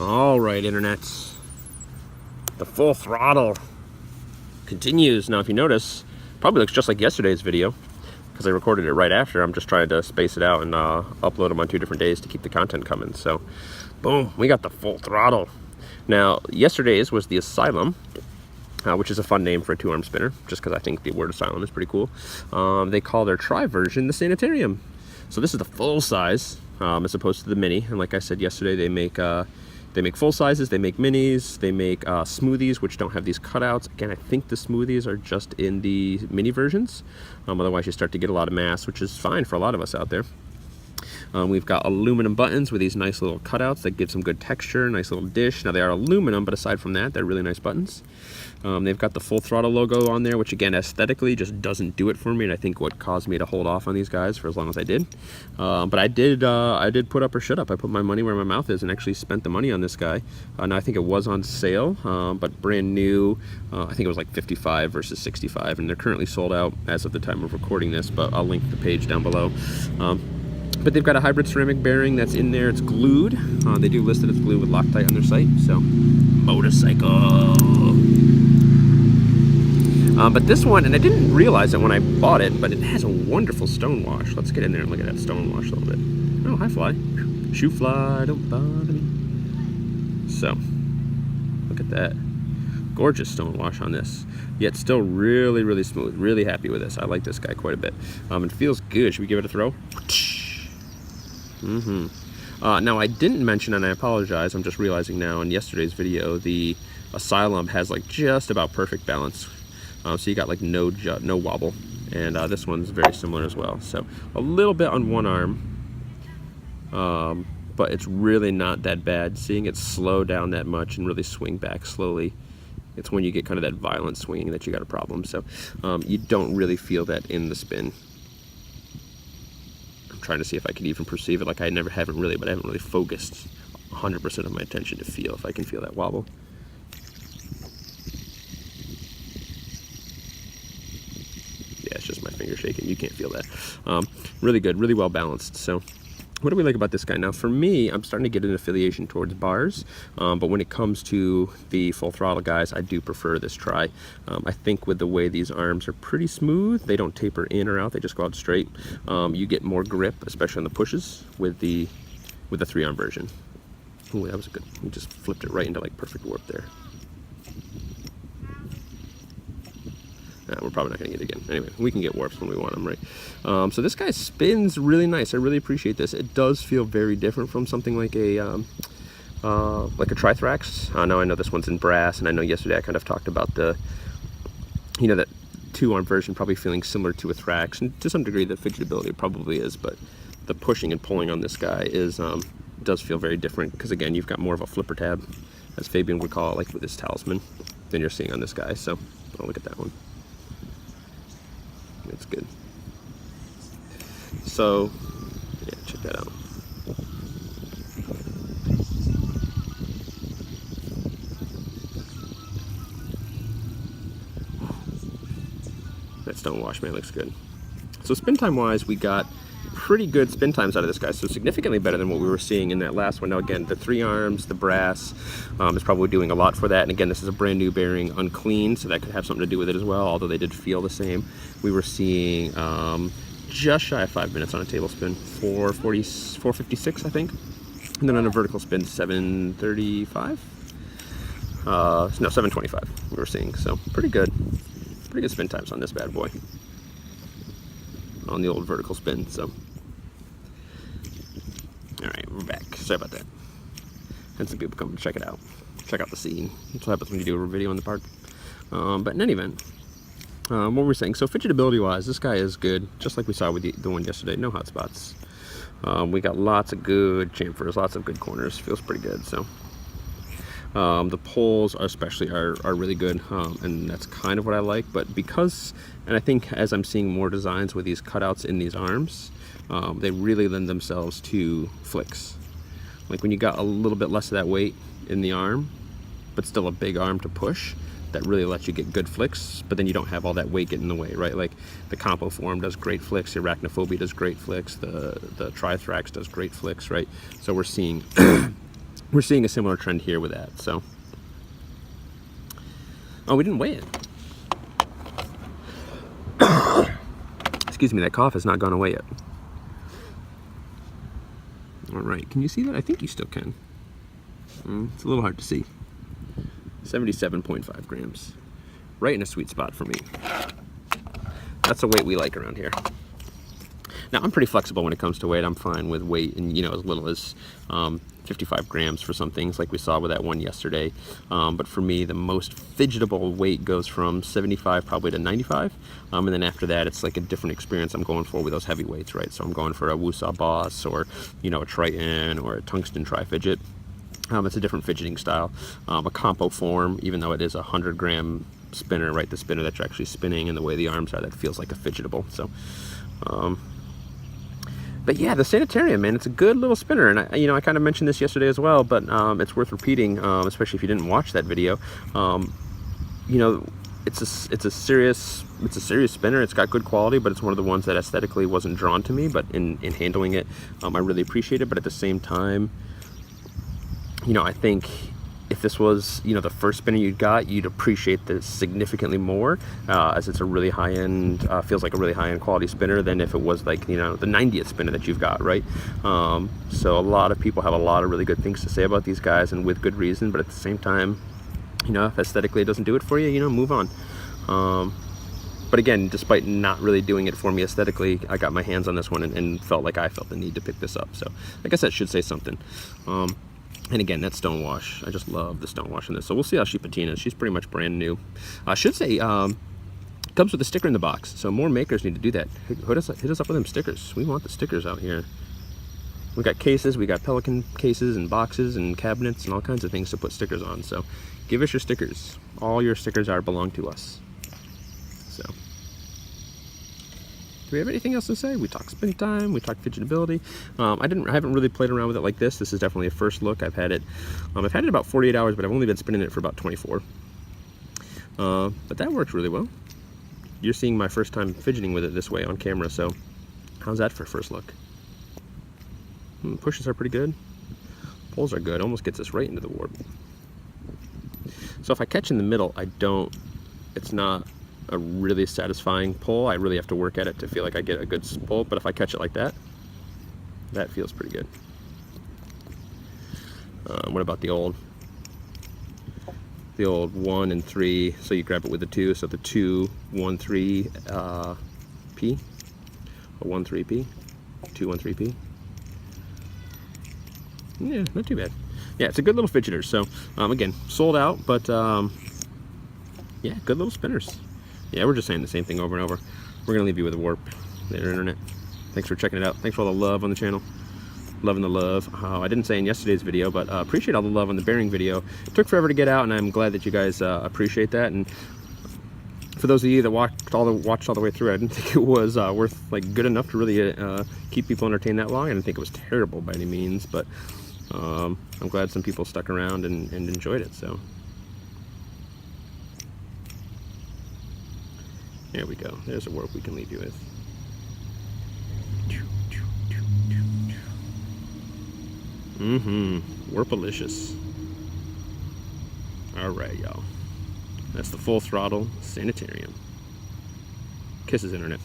All right, internet. The full throttle continues. Now, if you notice, probably looks just like yesterday's video because I recorded it right after. I'm just trying to space it out and upload them on 2 different days to keep the content coming. So, boom, we got the full throttle. Now, yesterday's was the Asylum, which is a fun name for a 2-arm spinner, just because I think the word Asylum is pretty cool. They call their tri version the Sanitarium. So this is the full size, as opposed to the mini. And like I said yesterday, they make full sizes, they make minis, they make smoothies, which don't have these cutouts. Again, I think the smoothies are just in the mini versions. Otherwise, you start to get a lot of mass, which is fine for a lot of us out there. We've got aluminum buttons with these nice little cutouts that give some good texture, nice little dish. Now, they are aluminum, but aside from that, they're really nice buttons. They've got the Full Throttle logo on there, which again, aesthetically, just doesn't do it for me, and I think what caused me to hold off on these guys for as long as I did. But I did put up or shut up. I put my money where my mouth is and actually spent the money on this guy. Now, I think it was on sale, but brand new. I think it was like 55 versus 65, and they're currently sold out as of the time of recording this, but I'll link the page down below. But they've got a hybrid ceramic bearing that's in there. It's glued. They do list it as glued with Loctite on their site. So, motorcycle. But this one, and I didn't realize it when I bought it, but it has a wonderful stone wash. Let's get in there and look at that stone wash a little bit. Oh, hi, fly. Shoe fly, don't bother me. So, look at that. Gorgeous stone wash on this. Yet still really, really smooth. Really happy with this. I like this guy quite a bit. It feels good. Should we give it a throw? Now, I didn't mention, and I apologize, I'm just realizing now in yesterday's video, the Asylum has like just about perfect balance. So you got like no wobble, and this one's very similar as well. So a little bit on one arm, but it's really not that bad. Seeing it slow down that much and really swing back slowly, it's when you get kind of that violent swinging that you got a problem. So you don't really feel that in the spin. Trying to see if I can even perceive it. Like I haven't really focused 100% of my attention to feel if I can feel that wobble. Yeah, it's just my finger shaking. You can't feel that. Really good, really well balanced. So what do we like about this guy? Now for me, I'm starting to get an affiliation towards bars, but when it comes to the Full Throttle guys, I do prefer this tri. I think with the way these arms are pretty smooth, they don't taper in or out, they just go out straight. You get more grip, especially on the pushes with the 3-arm version. Ooh, that was good. We just flipped it right into like perfect warp there. We're probably not going to get it again. Anyway, we can get warps when we want them, right? So this guy spins really nice. I really appreciate this. It does feel very different from something like a Trithrax. Now I know this one's in brass, and I know yesterday I kind of talked about the, that 2-arm version probably feeling similar to a Thrax, and to some degree the fidgetability probably is, but the pushing and pulling on this guy does feel very different, because again, you've got more of a flipper tab, as Fabian would call it, like with his Talisman, than you're seeing on this guy. So, oh, look at that one. It's good. So, yeah, check that out. That stone wash, man, looks good. So spin time wise, we got pretty good spin times out of this guy, so significantly better than what we were seeing in that last one. Now again, the 3 arms, the brass is probably doing a lot for that, and again, this is a brand new bearing, unclean, so that could have something to do with it as well, although they did feel the same. We were seeing just shy of 5 minutes on a table spin, 456 I think, and then on a vertical spin 735, no, 725 we were seeing. So pretty good spin times on this bad boy on the old vertical spin. So all right, we're back. Sorry about that. Had some people come to check it out, check out the scene. That's what happens when you do a video in the park. But in any event, what were we saying? So fidgetability wise, this guy is good, just like we saw with the one yesterday. No hot spots. We got lots of good chamfers, lots of good corners. Feels pretty good. So the pulls especially are really good, and that's kind of what I like. But because, and I think as I'm seeing more designs with these cutouts in these arms, they really lend themselves to flicks. Like when you got a little bit less of that weight in the arm, but still a big arm to push, that really lets you get good flicks, but then you don't have all that weight getting in the way, right? Like the Compo form does great flicks, the Arachnophobia does great flicks, the Trithrax does great flicks, right? So we're seeing we're seeing a similar trend here with that. So, oh, we didn't weigh it. Excuse me, that cough has not gone away yet. All right, can you see that? I think you still can. It's a little hard to see. 77.5 grams. Right in a sweet spot for me. That's a weight we like around here. Now, I'm pretty flexible when it comes to weight. I'm fine with weight and, you know, as little as 55 grams for some things, like we saw with that one yesterday. But for me, the most fidgetable weight goes from 75 probably to 95. And then after that, it's like a different experience I'm going for with those heavy weights, right? So I'm going for a Wusa Boss, or, you know, a Triton, or a Tungsten Tri-Fidget. It's a different fidgeting style. A compo form, even though it is a 100-gram spinner, right? The spinner that you're actually spinning and the way the arms are, that feels like a fidgetable. So, but yeah, the Sanitarium, man, it's a good little spinner. And I kind of mentioned this yesterday as well, but it's worth repeating, especially if you didn't watch that video. You know, it's a serious spinner. It's got good quality, but it's one of the ones that aesthetically wasn't drawn to me. But in handling it, I really appreciate it. But at the same time, you know, I think if this was, you know, the first spinner you got, you'd appreciate this significantly more, as it's a really high-end, feels like a really high-end quality spinner than if it was like, you know, the 90th spinner that you've got, right? So a lot of people have a lot of really good things to say about these guys, and with good reason, but at the same time, you know, if aesthetically it doesn't do it for you, you know, move on. But again, despite not really doing it for me aesthetically, I got my hands on this one and felt like I felt the need to pick this up. So I guess that should say something. And again, that's stonewash. I just love the stonewash in this. So we'll see how she patinas. She's pretty much brand new. I should say, comes with a sticker in the box. So more makers need to do that. Hit us up with them stickers. We want the stickers out here. We got cases, we got Pelican cases and boxes and cabinets and all kinds of things to put stickers on. So give us your stickers. All your stickers belong to us. So, do we have anything else to say? We talked spin time, we talked fidgetability. I haven't really played around with it like this. This is definitely a first look. I've had it about 48 hours, but I've only been spinning it for about 24. But that works really well. You're seeing my first time fidgeting with it this way on camera, so how's that for first look? Pushes are pretty good. Pulls are good. Almost gets us right into the warp. So if I catch in the middle, it's not a really satisfying pull. I really have to work at it to feel like I get a good pull, but if I catch it like that, that feels pretty good. What about the old 1 and 3? So you grab it with the 2, so the 2 1 3 P, a 1 3 P, 2 1 3 P. Yeah, not too bad. Yeah, it's a good little fidgeter. So again, sold out, but yeah, good little spinners. Yeah, we're just saying the same thing over and over. We're gonna leave you with a warp. Later, internet. Thanks for checking it out. Thanks for all the love on the channel. Loving the love. I didn't say in yesterday's video, but appreciate all the love on the bearing video. It took forever to get out, and I'm glad that you guys appreciate that. And for those of you that watched all the way through, I didn't think it was worth, like, good enough to really keep people entertained that long. I didn't think it was terrible by any means, but I'm glad some people stuck around and enjoyed it. So there we go. There's a warp we can leave you with. Warpalicious. Alright, y'all. That's the Full Throttle Sanitarium. Kisses, internet.